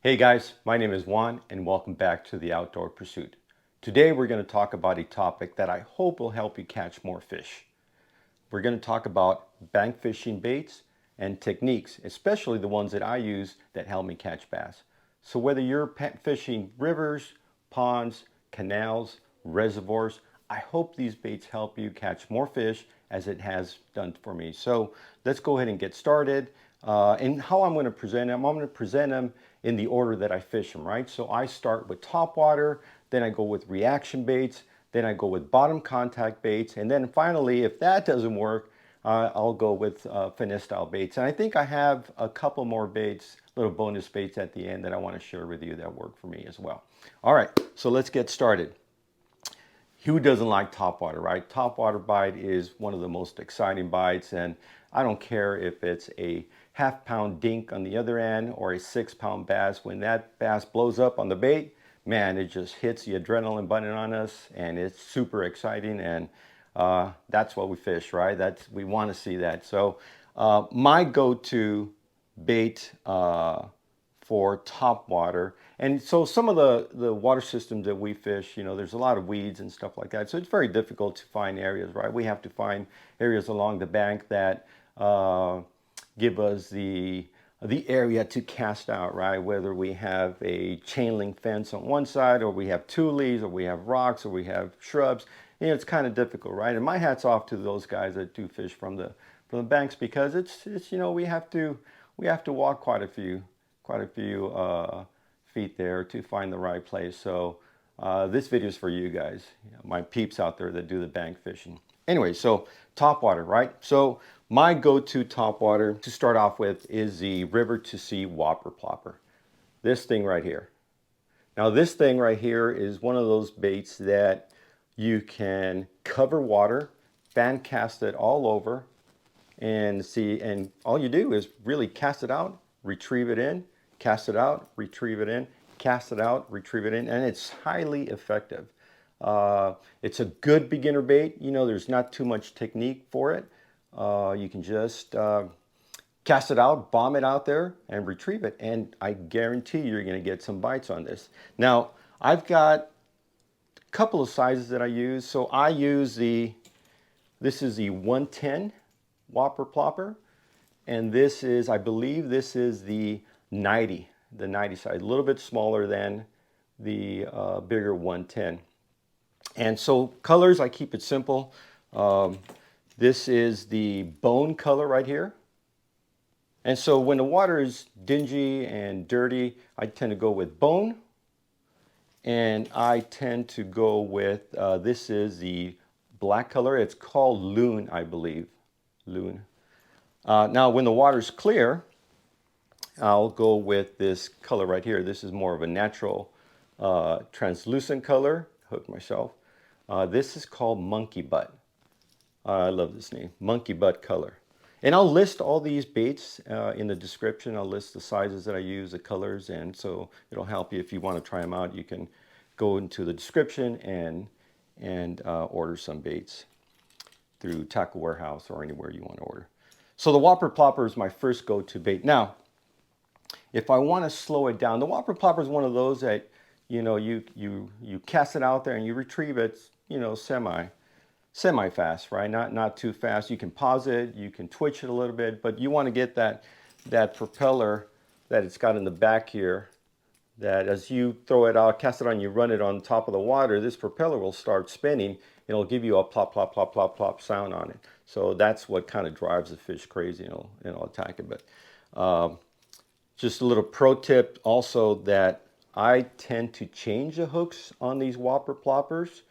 Hey guys, my name is Juan and welcome back to The Outdoor Pursuit. Today we're going to talk about a topic that I hope will help you catch more fish. We're going to talk about bank fishing baits and techniques, especially the ones that I use that help me catch bass. So whether you're fishing rivers, ponds, canals, reservoirs, I hope these baits help you catch more fish as it has done for me. So let's go ahead and get started. And how I'm going to present them, I'm going to present them in the order that I fish them, right? So I start with top water, then I go with reaction baits, then I go with bottom contact baits, and then finally, if that doesn't work, I'll go with finesse style baits. And I think I have a couple more baits, little bonus baits at the end that I want to share with you that work for me as well. All right, so let's get started. Who doesn't like topwater, right? Topwater bite is one of the most exciting bites, and I don't care if it's a half-pound dink on the other end or a 6-pound bass. When that bass blows up on the bait, man, it just hits the adrenaline button on us, and it's super exciting, and that's what we fish, right? We want to see that. So my go-to bait for top water. And so some of the water systems that we fish, you know, there's a lot of weeds and stuff like that. So it's very difficult to find areas, right? We have to find areas along the bank that give us the area to cast out, right? Whether we have a chain link fence on one side, or we have tules, or we have rocks, or we have shrubs. You know, it's kind of difficult, right? And my hat's off to those guys that do fish from the banks, because it's you know, we have to walk quite a few feet there to find the right place. So this video is for you guys, my peeps out there that do the bank fishing. Anyway, so top water, right? So my go-to top water to start off with is the River2Sea Whopper Plopper. This thing right here. Now this thing right here is one of those baits that you can cover water, fan cast it all over, and see, and all you do is really cast it out, retrieve it in, cast it out, retrieve it in, cast it out, retrieve it in, and it's highly effective. It's a good beginner bait. You know, there's not too much technique for it. You can just cast it out, bomb it out there, and retrieve it, and I guarantee you're going to get some bites on this. Now, I've got a couple of sizes that I use. So I use this is the 110 Whopper Plopper, and this is, I believe this is the 90 size, a little bit smaller than the bigger 110. And so colors, I keep it simple. This is the bone color right here. And so when the water is dingy and dirty, I tend to go with bone. And I tend to go with, this is the black color. It's called Loon, I believe. Loon. Now when the water's clear, I'll go with this color right here. This is more of a natural translucent color. Hooked myself. This is called Monkey Butt. I love this name, Monkey Butt color. And I'll list all these baits in the description. I'll list the sizes that I use, the colors, and so it'll help you if you want to try them out. You can go into the description and order some baits through Tackle Warehouse or anywhere you want to order. So the Whopper Plopper is my first go-to bait. Now, if I want to slow it down, the Whopper Plopper is one of those that, you know, you cast it out there and you retrieve it, you know, semi fast, right? Not too fast. You can pause it, you can twitch it a little bit, but you want to get that propeller that it's got in the back here, that as you throw it out, cast it on, you run it on top of the water, this propeller will start spinning. It'll give you a plop, plop, plop, plop, plop sound on it. So that's what kind of drives the fish crazy, and it'll attack it. But just a little pro tip also, that I tend to change the hooks on these Whopper Ploppers.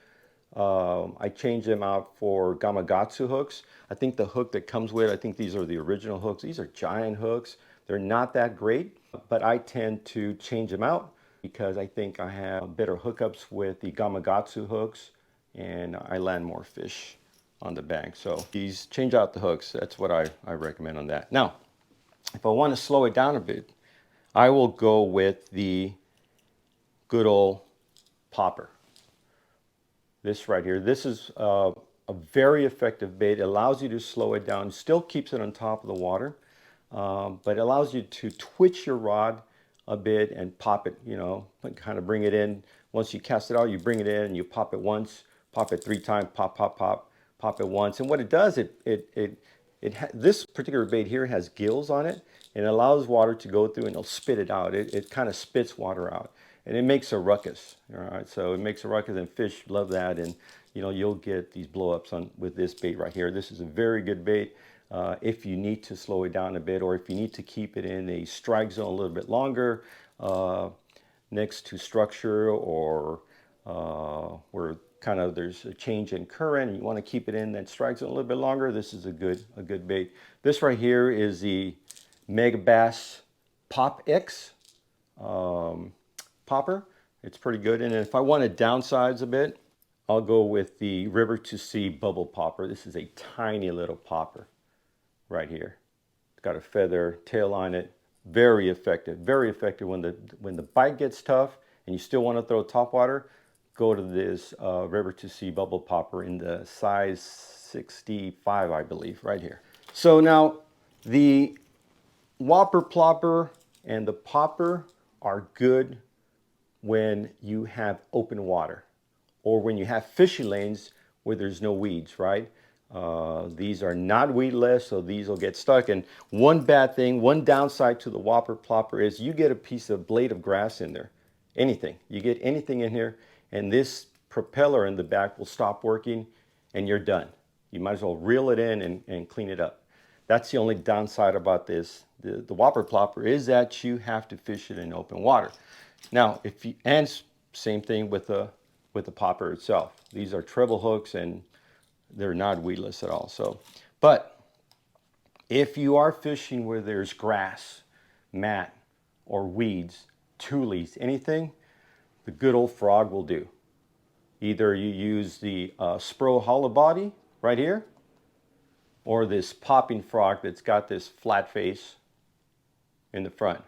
I change them out for Gamakatsu hooks. I think the hook that comes with, I think these are the original hooks. These are giant hooks. They're not that great, but I tend to change them out because I think I have better hookups with the Gamakatsu hooks, and I land more fish on the bank. So these, change out the hooks. That's what I recommend on that. Now, if I want to slow it down a bit, I will go with the good old popper. This right here. This is a very effective bait. It allows you to slow it down, still keeps it on top of the water, but allows you to twitch your rod a bit and pop it, you know, kind of bring it in. Once you cast it out, you bring it in and you pop it once, pop it 3 times, pop, pop, pop, pop it once. And what it does, this particular bait here has gills on it, and it allows water to go through and it'll spit it out. It kind of spits water out, and it makes a ruckus. All right, so it makes a ruckus, and fish love that. And you know, you'll get these blow-ups with this bait right here. This is a very good bait if you need to slow it down a bit, or if you need to keep it in a strike zone a little bit longer, next to structure, or where kind of there's a change in current and you want to keep it in that strike zone a little bit longer. This is a good bait. This right here is the Megabass Pop X popper. It's pretty good. And if I want to downsize a bit, I'll go with the River2Sea Bubble popper. This is a tiny little popper right here. It's got a feather tail on it. Very effective. Very effective when the bite gets tough and you still want to throw top water. Go to this River2Sea Bubble popper in the size 65, I believe, right here. So now the Whopper, Plopper, and the popper are good when you have open water, or when you have fishing lanes where there's no weeds, right? These are not weedless, so these will get stuck. And one bad thing, one downside to the Whopper, Plopper is you get a piece of blade of grass in there. Anything. You get anything in here, and this propeller in the back will stop working, and you're done. You might as well reel it in and clean it up. That's the only downside about this. The Whopper, Plopper is that you have to fish it in open water. Now, and same thing with the popper itself. These are treble hooks, and they're not weedless at all. So, but if you are fishing where there's grass, mat, or weeds, tules, anything, the good old frog will do. Either you use the SPRO hollow body right here, or this popping frog that's got this flat face in the front.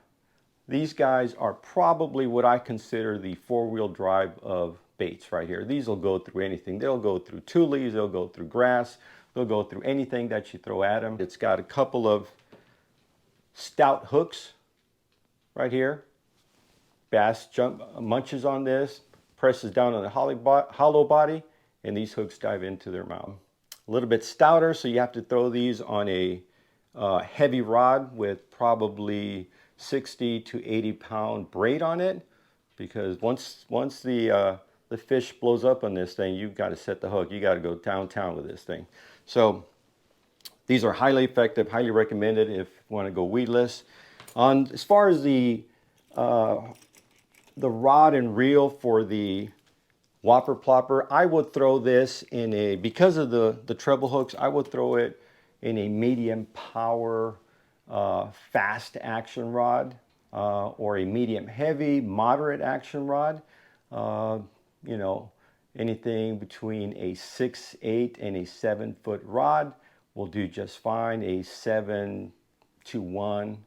These guys are probably what I consider the four-wheel drive of baits right here. These will go through anything. They'll go through tules, they'll go through grass, they'll go through anything that you throw at them. It's got a couple of stout hooks right here. Bass munches on this, presses down on the hollow body, and these hooks dive into their mouth. A little bit stouter, so you have to throw these on a heavy rod with probably 60 to 80 pound braid on it, because once the fish blows up on this thing, you've got to set the hook. You got to go downtown with this thing. So these are highly effective, highly recommended if you want to go weedless. As far as the rod and reel for the Whopper, Plopper, I would throw this in because of the treble hooks, I would throw it in a medium power fast action rod, or a medium heavy moderate action rod. You know, anything between a 6'8" and a 7-foot rod will do just fine. A 7-to-1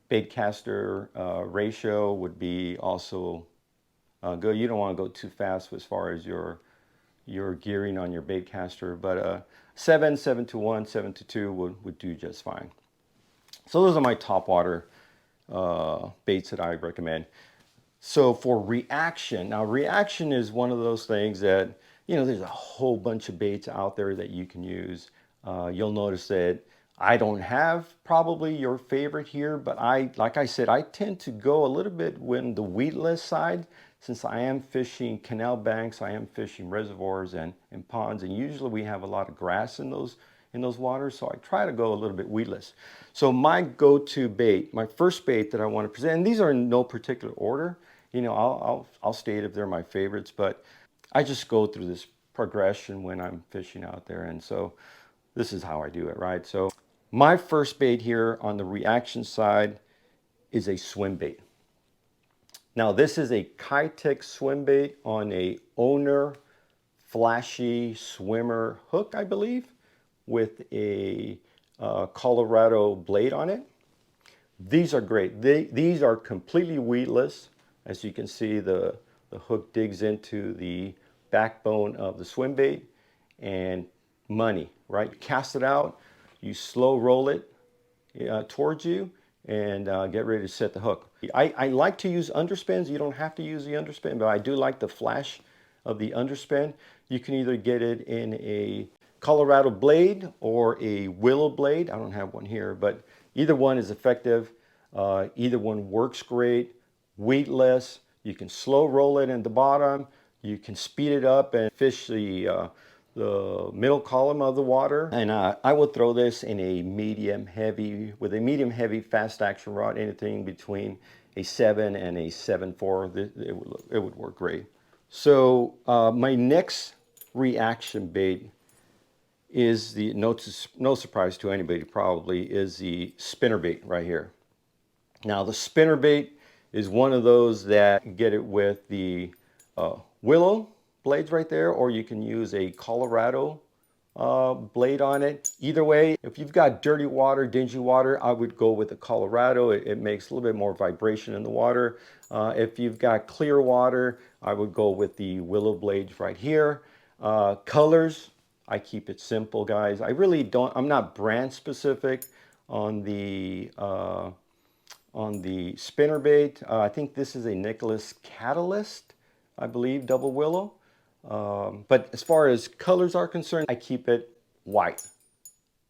bait caster ratio would be also good. You don't want to go too fast as far as your gearing on your bait caster, but 7-to-1, 7-to-2 would do just fine. So those are my top water baits that I recommend. So for reaction, now reaction is one of those things that, you know, there's a whole bunch of baits out there that you can use. You'll notice that I don't have probably your favorite here, but like I said, I tend to go a little bit when the weedless side, since I am fishing canal banks, I am fishing reservoirs and ponds, and usually we have a lot of grass in those waters, so I try to go a little bit weedless. So my go-to bait, my first bait that I want to present, and these are in no particular order, you know, I'll state if they're my favorites, but I just go through this progression when I'm fishing out there, and so this is how I do it, right? So my first bait here on the reaction side is a Swimbait. Now this is a Keitech Swimbait on a owner flashy swimmer hook, I believe, with a Colorado blade on it. These are great. These are completely weedless. As you can see, the hook digs into the backbone of the Swimbait, and money, right? You cast it out, you slow roll it towards you, and get ready to set the hook. I like to use underspins. You don't have to use the underspin, but I do like the flash of the underspin. You can either get it in a Colorado blade or a Willow blade. I don't have one here, but either one is effective. Either one works great, weightless. You can slow roll it in the bottom. You can speed it up and fish the middle column of the water. And I would throw this in a medium heavy, with a medium heavy fast action rod, anything between a 7 and a 7.4. It would work great. So my next reaction bait is the, no surprise to anybody probably, is the spinnerbait right here. Now the spinnerbait is one of those that get it with the Willow blades right there, or you can use a Colorado blade on it. Either way, if you've got dirty water, dingy water, I would go with the Colorado. It makes a little bit more vibration in the water. If you've got clear water, I would go with the Willow blades right here. Colors, I keep it simple, guys. I really don't, I'm not brand specific on the spinnerbait. I think this is a Nichols Catalyst, I believe, double willow. But as far as colors are concerned, I keep it white.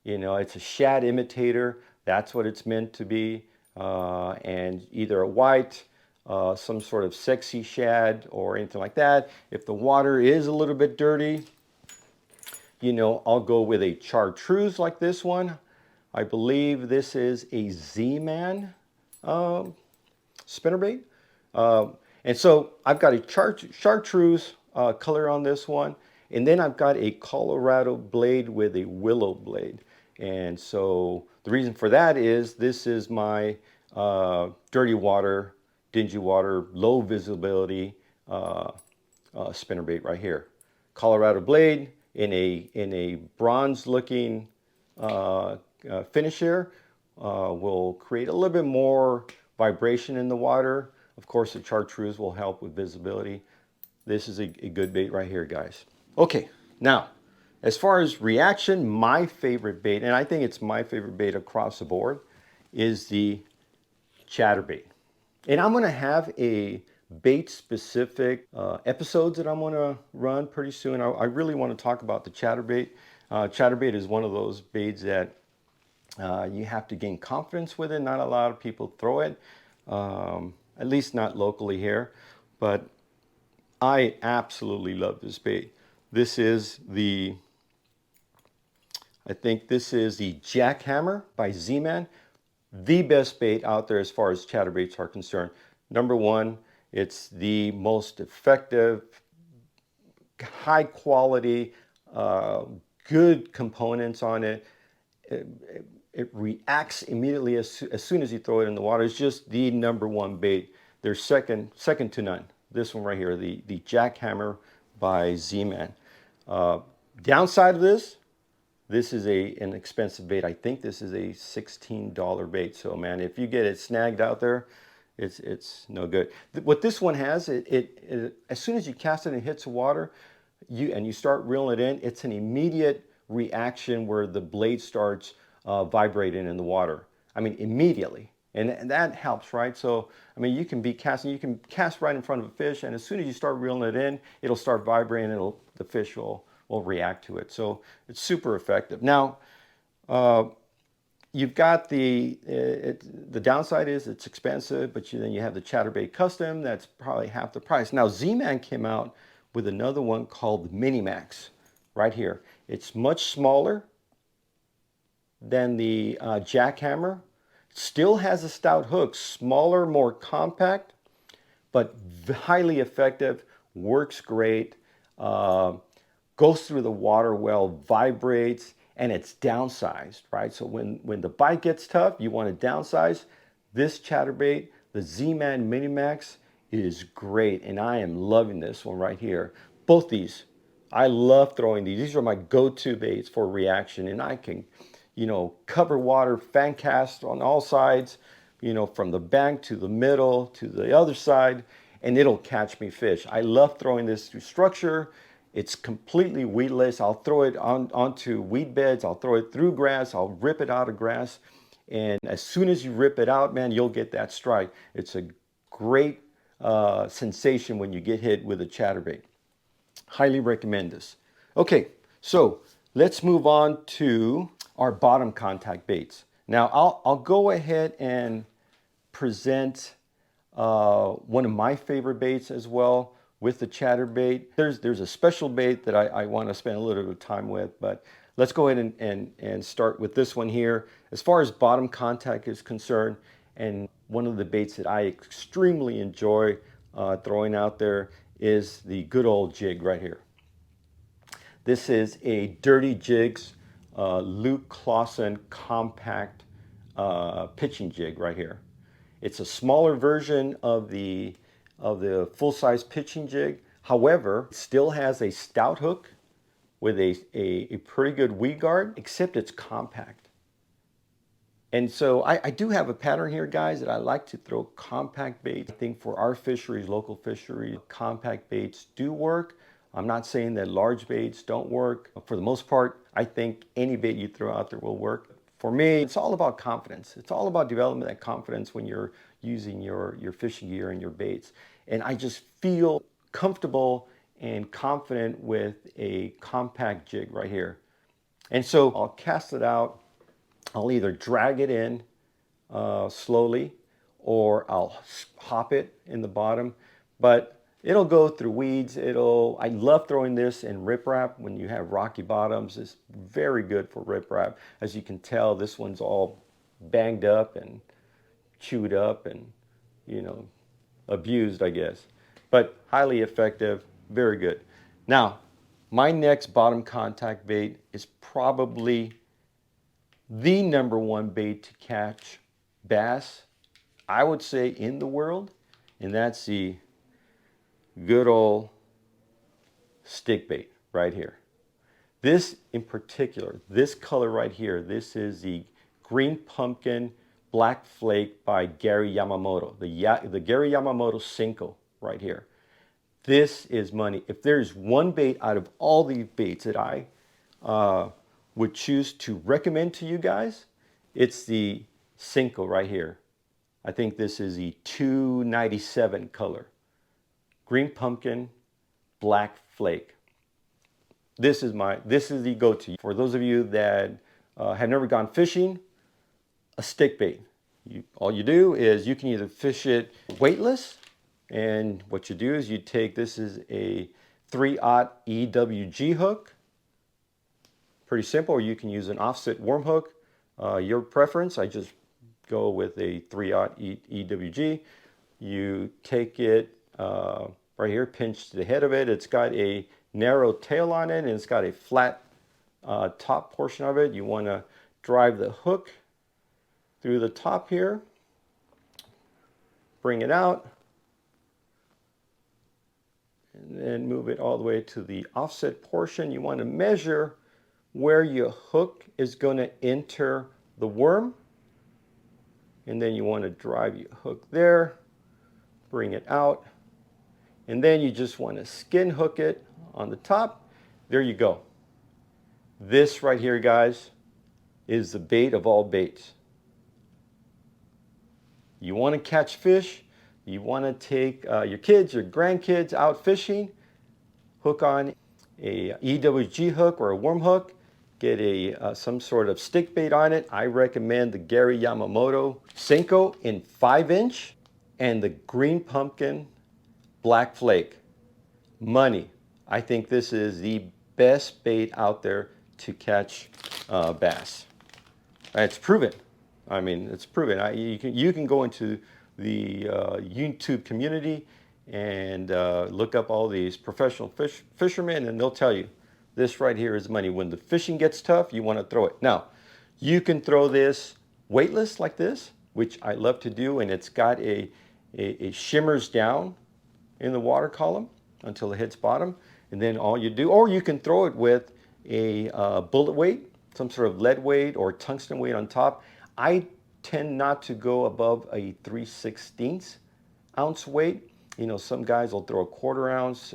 You know, it's a shad imitator. That's what it's meant to be. And either a white, some sort of sexy shad or anything like that. If the water is a little bit dirty, you know, I'll go with a Chartreuse like this one. I believe this is a Z-Man spinnerbait. And so I've got a Chartreuse color on this one. And then I've got a Colorado blade with a Willow blade. And so the reason for that is this is my dirty water, dingy water, low visibility spinnerbait right here. Colorado blade in a bronze looking finish here will create a little bit more vibration in the water. Of course, the Chartreuse will help with visibility. This is a good bait right here, guys. Okay, now, as far as reaction, my favorite bait, and I think it's my favorite bait across the board, is the Chatterbait. And I'm gonna have a bait-specific episodes that I'm gonna run pretty soon. I really wanna talk about the Chatterbait. Chatterbait is one of those baits that you have to gain confidence with it. Not a lot of people throw it, at least not locally here, but I absolutely love this bait. This is the, I think this is the Jackhammer by Z-Man. The best bait out there as far as chatterbaits are concerned. Number one, it's the most effective, high quality, good components on it. It reacts immediately as soon as you throw it in the water. It's just the number one bait. There's second to none. This one right here, the Jackhammer by Z-Man. Downside of this is an expensive bait. I think this is a $16 bait. So man, if you get it snagged out there, it's no good. What this one has, it as soon as you cast it and it hits the water, you start reeling it in, it's an immediate reaction where the blade starts vibrating in the water. I mean, immediately. And that helps, right? So, I mean, you can cast right in front of a fish, and as soon as you start reeling it in, it'll start vibrating, the fish will react to it. So it's super effective. Now, you've got the downside is it's expensive, but then you have the Chatterbait Custom, that's probably half the price. Now, Z-Man came out with another one called Mini Max right here. It's much smaller than the Jackhammer. Still has a stout hook, smaller, more compact, but highly effective, works great, goes through the water well, vibrates, and it's downsized, right? So when the bite gets tough, you want to downsize. This chatterbait, the Z-Man Mini Max, is great, and I am loving this one right here. Both these, I love throwing these. These are my go-to baits for reaction, and I can, you know, cover water, fan cast on all sides, you know, from the bank to the middle to the other side, and it'll catch me fish. I love throwing this through structure. It's completely weedless. I'll throw it onto weed beds. I'll throw it through grass. I'll rip it out of grass. And as soon as you rip it out, man, you'll get that strike. It's a great sensation when you get hit with a chatterbait. Highly recommend this. Okay, so let's move on to our bottom contact baits. Now I'll go ahead and present one of my favorite baits as well with the chatterbait. There's a special bait that I want to spend a little bit of time with, but let's go ahead and start with this one here. As far as bottom contact is concerned, and one of the baits that I extremely enjoy throwing out there is the good old jig right here. This is a Dirty Jigs Luke Clausen compact pitching jig right here. It's a smaller version of the full-size pitching jig. However, it still has a stout hook with a pretty good weed guard, except it's compact. And so I do have a pattern here, guys, that I like to throw compact baits. I think for our fisheries, local fisheries, compact baits do work. I'm not saying that large baits don't work. For the most part, I think any bait you throw out there will work. For me, it's all about confidence. It's all about developing that confidence when you're using your fishing gear and your baits. And I just feel comfortable and confident with a compact jig right here. And so I'll cast it out. I'll either drag it in slowly, or I'll hop it in the bottom. But it'll go through weeds. I love throwing this in riprap when you have rocky bottoms. It's very good for riprap. As you can tell, this one's all banged up and chewed up and, you know, abused, I guess. But highly effective, very good. Now, my next bottom contact bait is probably the #1 bait to catch bass, I would say, in the world, and that's the good old stick bait right here. This in particular, this color right here, this is the Green Pumpkin Black Flake by Gary Yamamoto, the Gary Yamamoto Cinco right here. This is money. If there's one bait out of all these baits that I would choose to recommend to you guys, it's the Cinco right here. I think this is the 297 color. Green Pumpkin Black Flake. This is the go-to. For those of you that have never gone fishing, a stick bait. All you do is you can either fish it weightless, and what you do is you take, this is a 3/0 EWG hook. Pretty simple, or you can use an offset worm hook. Your preference, I just go with a 3/0 EWG. You take it right here, pinch the head of it. It's got a narrow tail on it, and it's got a flat top portion of it. You want to drive the hook through the top here, bring it out, and then move it all the way to the offset portion. You want to measure where your hook is going to enter the worm, and then you want to drive your hook there, bring it out, and then you just want to skin hook it on the top. There you go. This right here, guys, is the bait of all baits. You want to catch fish, you want to take your kids, your grandkids out fishing, hook on a EWG hook or a worm hook, get some sort of stick bait on it. I recommend the Gary Yamamoto Cinco in 5-inch and the Green Pumpkin Black Flake. Money. I think this is the best bait out there to catch bass. It's proven. I mean, it's proven. You can go into the YouTube community and look up all these professional fishermen, and they'll tell you this right here is money. When the fishing gets tough, you want to throw it. Now, you can throw this weightless like this, which I love to do, and it's got a shimmers down in the water column until it hits bottom, and then all you do, or you can throw it with a bullet weight, some sort of lead weight or tungsten weight on top. I tend not to go above a 3/16 ounce weight. You know, some guys will throw a 1/4 ounce,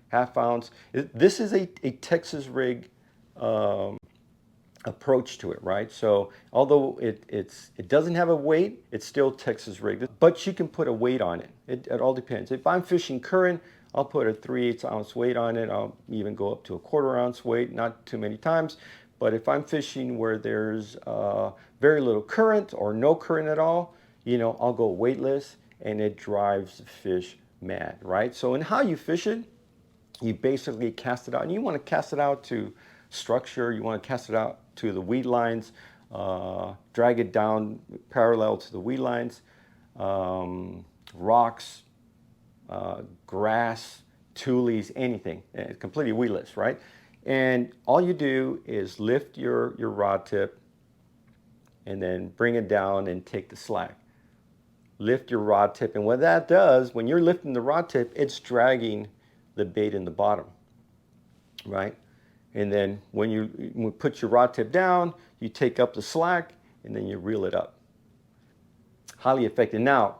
half ounce. This is a Texas rig approach to it, right? So although it doesn't have a weight, it's still Texas rigged, but you can put a weight on it. It all depends. If I'm fishing current, I'll put a 3/8 ounce weight on it. I'll even go up to a 1/4 ounce weight, not too many times. But if I'm fishing where there's very little current or no current at all, you know, I'll go weightless, and it drives the fish mad, right? So in how you fish it, you basically cast it out, and you want to cast it out to structure, you want to cast it out to the weed lines, drag it down parallel to the weed lines, rocks, grass, tules, anything, completely weedless, right? And all you do is lift your rod tip and then bring it down and take the slack. Lift your rod tip, and what that does, when you're lifting the rod tip, it's dragging the bait in the bottom, right? And then when you put your rod tip down, you take up the slack and then you reel it up. Highly effective. Now,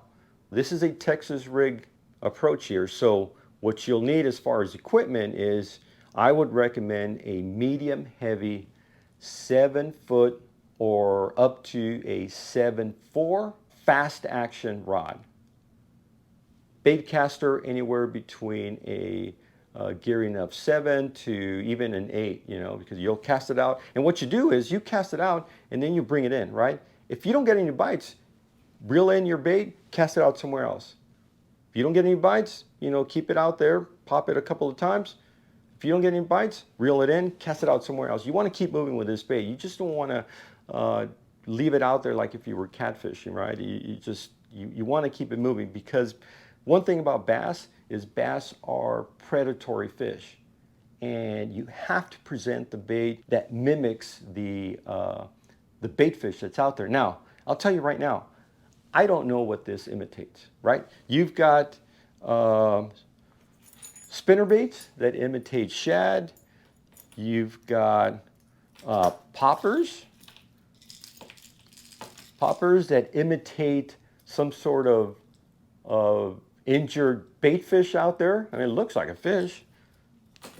this is a Texas rig approach here. So what you'll need as far as equipment is, I would recommend a medium heavy 7-foot or up to a 7/4 fast action rod. Bait caster anywhere between a gearing of 7 to even an 8, you know, because you'll cast it out. And what you do is you cast it out and then you bring it in, right? If you don't get any bites, reel in your bait, cast it out somewhere else. If you don't get any bites, you know, keep it out there, pop it a couple of times. If you don't get any bites, reel it in, cast it out somewhere else. You want to keep moving with this bait. You just don't want to leave it out there like if you were catfishing, right? You want to keep it moving, because one thing about bass is bass are predatory fish, and you have to present the bait that mimics the bait fish that's out there. Now, I'll tell you right now, I don't know what this imitates, right? You've got spinnerbaits that imitate shad. You've got poppers that imitate some sort of injured bait fish out there. I mean, it looks like a fish.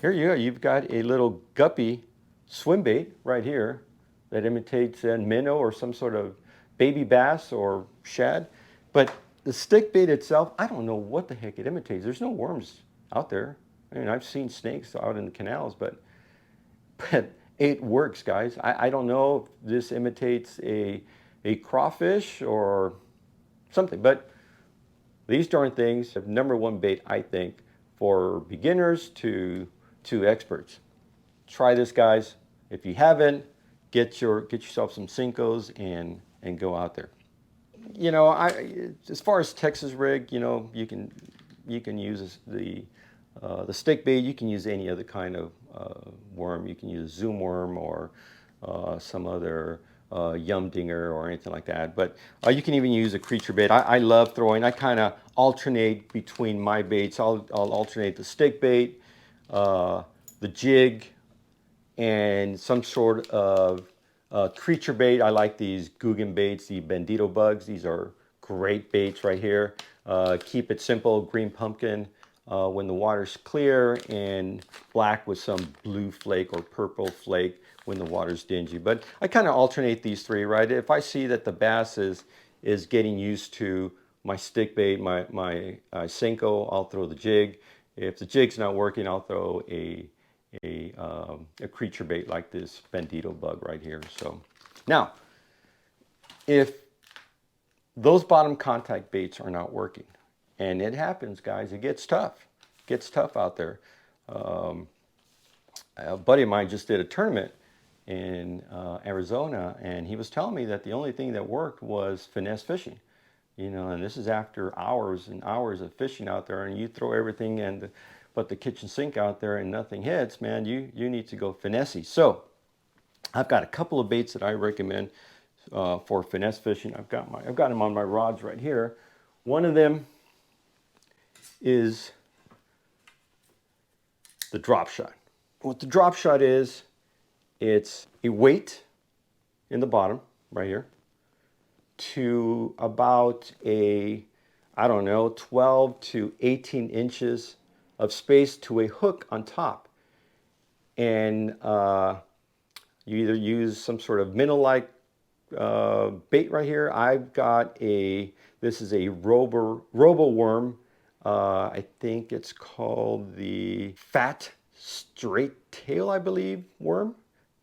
Here you go. You've got a little guppy swim bait right here that imitates a minnow or some sort of baby bass or shad. But the stick bait itself, I don't know what the heck it imitates. There's no worms out there. I mean, I've seen snakes out in the canals, but it works, guys. I don't know if this imitates a crawfish or something, but these darn things have #1 bait, I think, for beginners to experts. Try this, guys. If you haven't, get yourself some Cincos and go out there. You know, as far as Texas rig, you know, you can use the stick bait. You can use any other kind of worm. You can use zoom worm or some other yum dinger or anything like that. But you can even use a creature bait. I love throwing. I kind of alternate between my baits. I'll alternate the stick bait, the jig, and some sort of creature bait. I like these Guggen baits, the Bandito bugs. These are great baits right here. Keep it simple, green pumpkin when the water's clear, and black with some blue flake or purple flake when the water's dingy. But I kind of alternate these three, right? If I see that the bass is getting used to my stick bait, my Cinco, I'll throw the jig. If the jig's not working, I'll throw a creature bait like this Bandito bug right here. So now, if those bottom contact baits are not working, and it happens, guys, it gets tough. It gets tough out there. A buddy of mine just did a tournament in Arizona, and he was telling me that the only thing that worked was finesse fishing. You know, and this is after hours and hours of fishing out there, and you throw everything but the kitchen sink out there and nothing hits, man, you need to go finesse. So I've got a couple of baits that I recommend for finesse fishing. I've got them on my rods right here. One of them is the drop shot. What the drop shot is, it's a weight in the bottom right here to about I don't know, 12 to 18 inches of space to a hook on top. And You either use some sort of minnow-like bait right here. I've got this is a robo worm. I think it's called the fat straight tail, I believe, worm.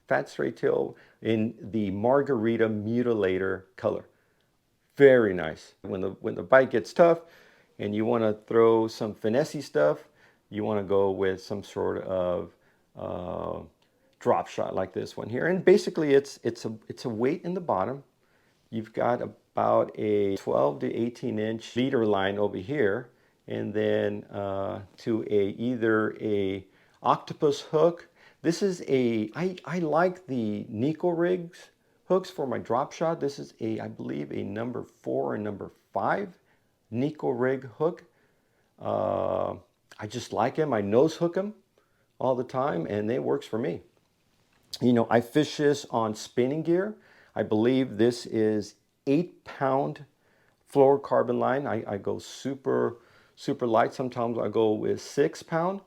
Fat straight tail in the margarita mutilator color. Very nice. When the bite gets tough and you want to throw some finessey stuff, you want to go with some sort of drop shot like this one here. And basically it's a weight in the bottom. You've got about a 12 to 18 inch leader line over here, and then to either a octopus hook. This is I like the Nichols rigs hooks for my drop shot. This is I believe a number 4 and number 5 Nichols rig hook. I just like them. I nose hook them all the time, and it works for me. You know, I fish this on spinning gear. I believe this is 8-pound fluorocarbon line. I go super light. Sometimes I go with 6-pound,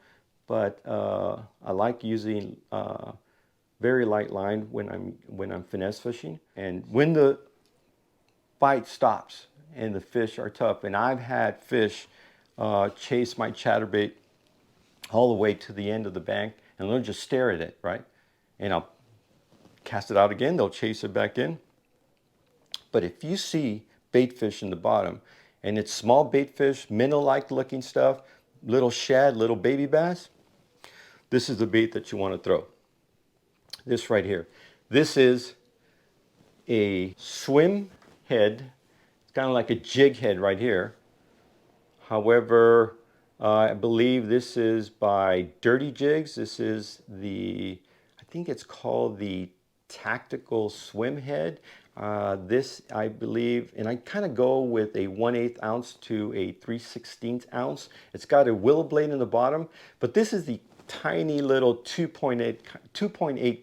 but I like using very light line when I'm finesse fishing. And when the bite stops and the fish are tough, and I've had fish chase my chatterbait all the way to the end of the bank, and they'll just stare at it, right? And I'll cast it out again, they'll chase it back in. But if you see bait fish in the bottom, and it's small bait fish, minnow-like looking stuff, little shad, little baby bass, this is the bait that you want to throw. This right here. This is a swim head. It's kind of like a jig head right here. However, I believe this is by Dirty Jigs. This is I think it's called the Tactical Swim Head. This, I believe, and I kind of go with a 1/8 ounce to a 3/16 ounce. It's got a willow blade in the bottom, but this is the tiny little 2.8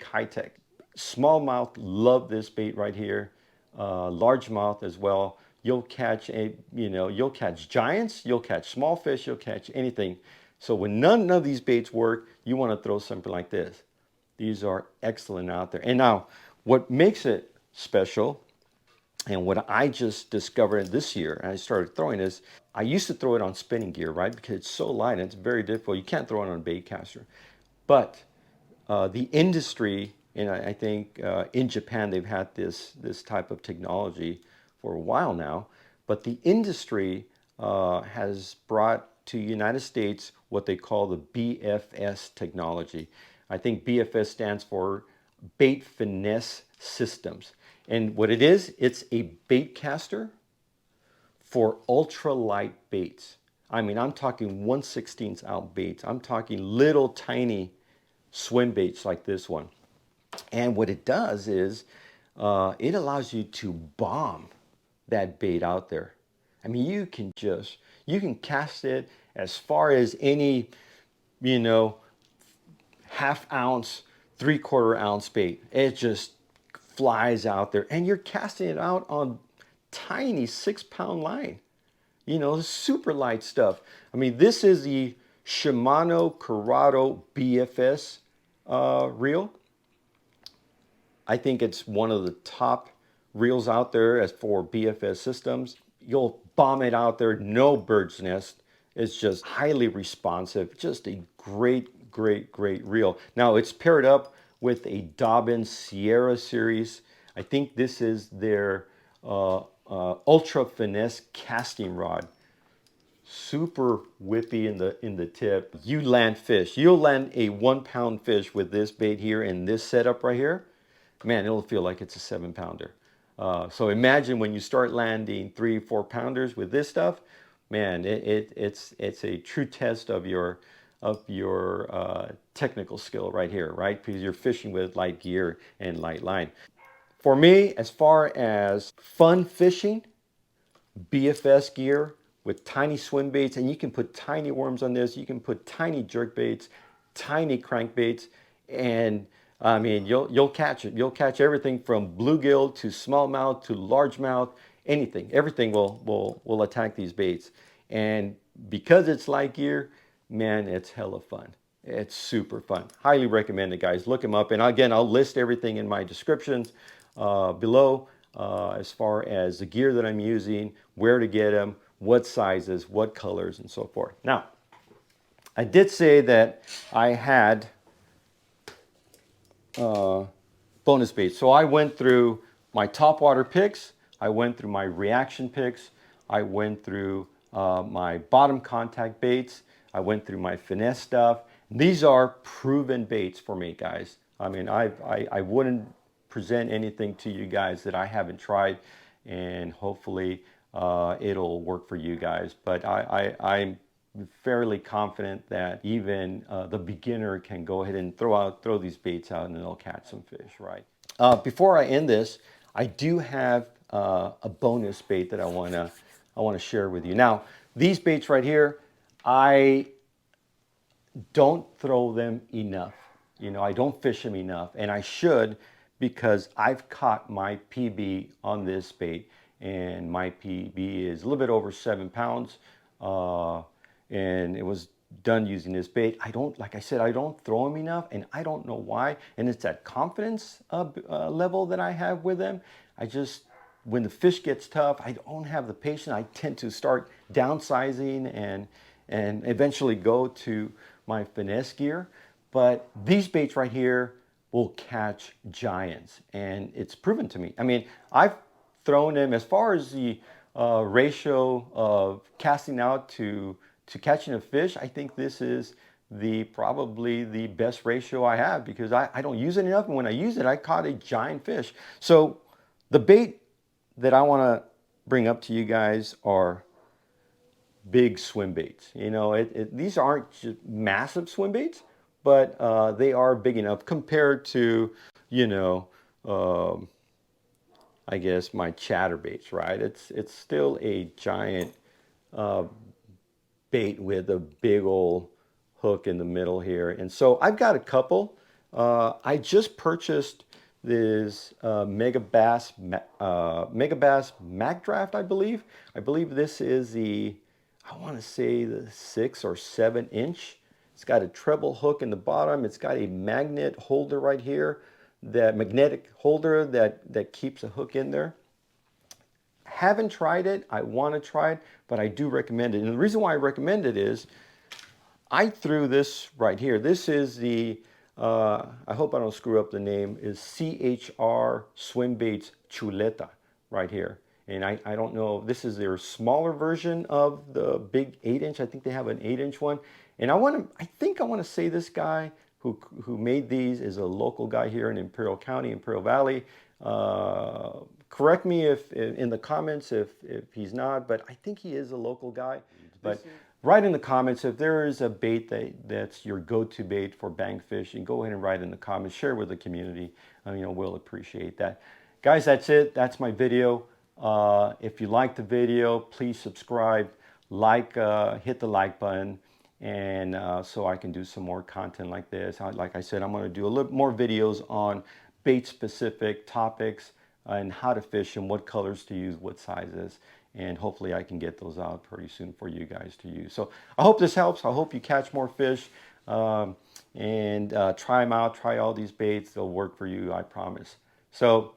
Keitech. Smallmouth love this bait right here. Largemouth as well. You'll catch you'll catch giants, you'll catch small fish, you'll catch anything. So when none of these baits work, you want to throw something like this. These are excellent out there. And now, what makes it special, and what I just discovered this year, and I started throwing this, I used to throw it on spinning gear, right? Because it's so light and it's very difficult. You can't throw it on a bait caster. But the industry, and I think in Japan they've had this type of technology for a while now, but the industry has brought to the United States what they call the BFS technology. I think BFS stands for Bait Finesse Systems. And what it is, it's a bait caster for ultralight baits. I mean, I'm talking 1/16 ounce baits. I'm talking little tiny swim baits like this one. And what it does is it allows you to bomb that bait out there. I mean, you can cast it as far as any, 1/2 ounce, 3/4 ounce bait. It just flies out there, and you're casting it out on tiny 6-pound line. Super light stuff. I mean, this is the Shimano Corrado BFS reel. I think it's one of the top reels out there as for BFS systems. You'll bomb it out there, no bird's nest. It's just highly responsive. Just a great reel. Now it's paired up with a Dobbin Sierra series. I think this is their ultra finesse casting rod. Super whippy in the tip. You land fish. You'll land a 1-pound fish with this bait here in this setup right here. Man, it'll feel like it's a 7-pounder. So imagine when you start landing 3-4 pounders with this stuff, man, it's a true test of your technical skill right here, right? Because you're fishing with light gear and light line. For me, as far as fun fishing, BFS gear with tiny swim baits, and you can put tiny worms on this, you can put tiny jerk baits, tiny crankbaits, and I mean, you'll catch it. You'll catch everything from bluegill to smallmouth to largemouth, anything. Everything will attack these baits. And because it's light gear, man, it's hella fun. It's super fun. Highly recommend it, guys. Look them up. And again, I'll list everything in my descriptions below as far as the gear that I'm using, where to get them, what sizes, what colors, and so forth. Now, I did say that I had bonus baits. So I went through my topwater picks, I went through my reaction picks, I went through my bottom contact baits, I went through my finesse stuff. These are proven baits for me, guys. I mean, I wouldn't present anything to you guys that I haven't tried, and hopefully it'll work for you guys. But I'm fairly confident that even the beginner can go ahead and throw these baits out and they'll catch some fish, right? Before I end this, I do have a bonus bait that I wanna share with you. Now, these baits right here, I don't throw them enough. You know, I don't fish them enough, and I should, because I've caught my PB on this bait, and my PB is a little bit over 7 pounds, and it was done using this bait. Like I said, I don't throw them enough, and I don't know why, and it's that confidence level that I have with them. When the fish gets tough, I don't have the patience. I tend to start downsizing and eventually go to my finesse gear. But these baits right here will catch giants, and it's proven to me. I mean, I've thrown them as far as the ratio of casting out to catching a fish. I think this is probably the best ratio I have, because I don't use it enough, and when I use it, I caught a giant fish. So the bait that I want to bring up to you guys are big swim baits. You know, these aren't just massive swim baits, but they are big enough compared to, you know, I guess my chatterbaits, right? It's still a giant bait with a big old hook in the middle here. And so I've got a couple. I just purchased this Megabass Mag Draft, I believe. I believe this is I want to say the 6 or 7 inch. It's got a treble hook in the bottom. It's got a magnet holder right here, that magnetic holder that keeps a hook in there. Haven't tried it. I want to try it, but I do recommend it. And the reason why I recommend it is I threw this right here. This is the, I hope I don't screw up the name, is CHR Swimbait's Chuleta right here. And I don't know, this is their smaller version of the big 8-inch. I think they have an 8-inch one. And I think I want to say this guy who made these is a local guy here in Imperial County, Imperial Valley. Correct me if in the comments if he's not, but I think he is a local guy. But write in the comments if there is a bait that's your go-to bait for bank fishing. Go ahead and write in the comments. Share with the community. You know, we'll appreciate that. Guys, that's it. That's my video. If you like the video, please subscribe, hit the like button, and so I can do some more content like this. Like I said, I'm going to do a little more videos on bait-specific topics and how to fish and what colors to use, what sizes, and hopefully I can get those out pretty soon for you guys to use. So I hope this helps. I hope you catch more fish, and try them out. Try all these baits. They'll work for you, I promise. So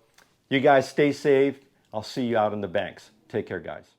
you guys stay safe. I'll see you out on the banks. Take care, guys.